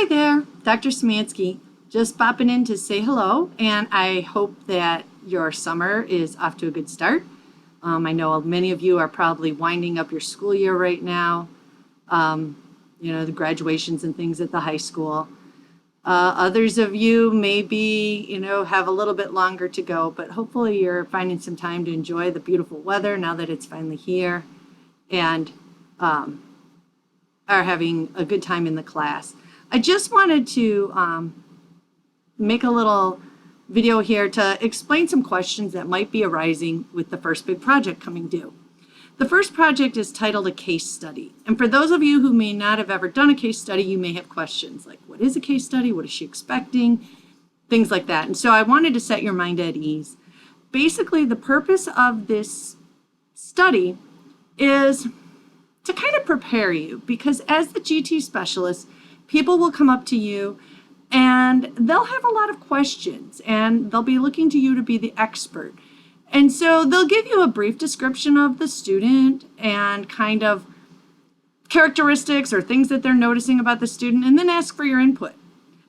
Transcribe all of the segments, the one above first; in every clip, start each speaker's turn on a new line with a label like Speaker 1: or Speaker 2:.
Speaker 1: Hi there, Dr. Szymanski. Just popping in to say hello, and I hope that your summer is off to a good start. I know many of you are probably winding up your school year right now, the graduations and things at the high school. Others of you maybe, have a little bit longer to go, but hopefully you're finding some time to enjoy the beautiful weather now that it's finally here and are having a good time in the class. I just wanted to make a little video here to explain some questions that might be arising with the first big project coming due. The first project is titled a case study. And for those of you who may not have ever done a case study, you may have questions like, what is a case study? What is she expecting? Things like that. And so I wanted to set your mind at ease. Basically, the purpose of this study is to kind of prepare you, because as the GT specialist, people will come up to you and they'll have a lot of questions and they'll be looking to you to be the expert. And so they'll give you a brief description of the student and kind of characteristics or things that they're noticing about the student, and then ask for your input.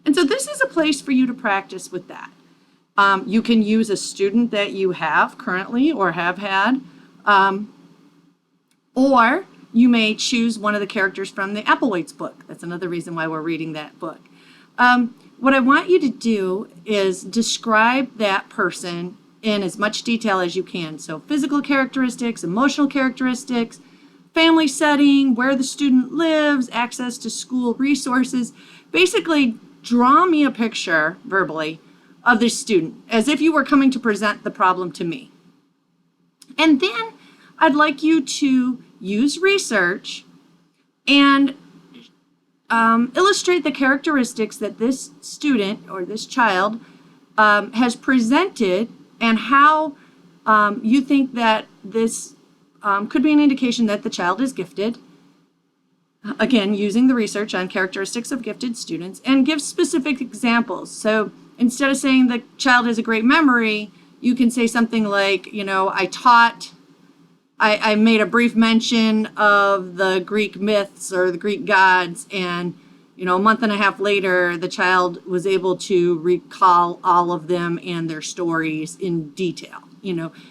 Speaker 1: And so this is a place for you to practice with that. You can use a student that you have currently or have had, or you may choose one of the characters from the Applewhite's book. That's another reason why we're reading that book. What I want you to do is describe that person in as much detail as you can. So physical characteristics, emotional characteristics, family setting, where the student lives, access to school resources. Basically, draw me a picture verbally of this student as if you were coming to present the problem to me. And then I'd like you to use research and illustrate the characteristics that this student or this child has presented and how you think that this could be an indication that the child is gifted. Again, using the research on characteristics of gifted students, and give specific examples. So instead of saying the child has a great memory, you can say something like, I made a brief mention of the Greek myths or the Greek gods, and a month and a half later, the child was able to recall all of them and their stories in detail,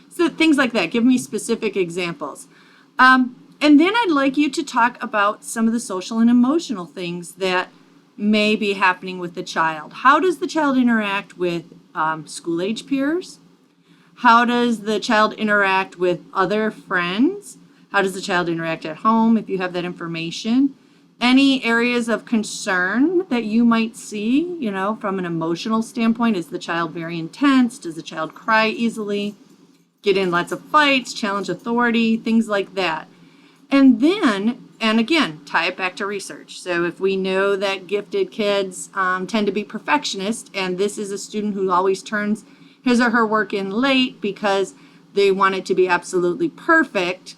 Speaker 1: So things like that. Give me specific examples. And then I'd like you to talk about some of the social and emotional things that may be happening with the child. How does the child interact with school-age peers? How does the child interact with other friends? How does the child interact at home, if you have that information? Any areas of concern that you might see, from an emotional standpoint? Is the child very intense? Does the child cry easily? Get in lots of fights, challenge authority, things like that. And then, and again, tie it back to research. So if we know that gifted kids tend to be perfectionists, and this is a student who always turns his or her work in late because they want it to be absolutely perfect,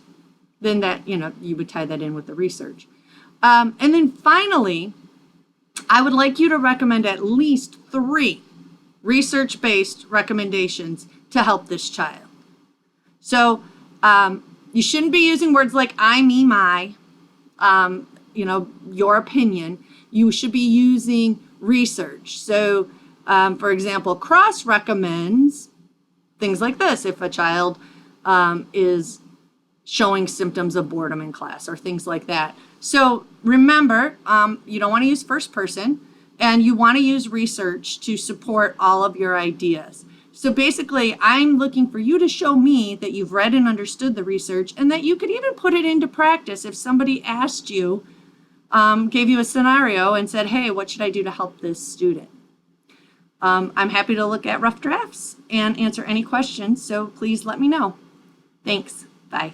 Speaker 1: then that, you would tie that in with the research. And then finally, I would like you to recommend at least 3 research-based recommendations to help this child. So you shouldn't be using words like I, me, my, your opinion. You should be using research. So for example, Cross recommends things like this. If a child is showing symptoms of boredom in class or things like that. So remember, you don't want to use first person, and you want to use research to support all of your ideas. So basically, I'm looking for you to show me that you've read and understood the research, and that you could even put it into practice if somebody asked you, gave you a scenario and said, hey, what should I do to help this student? I'm happy to look at rough drafts and answer any questions, so please let me know. Thanks. Bye.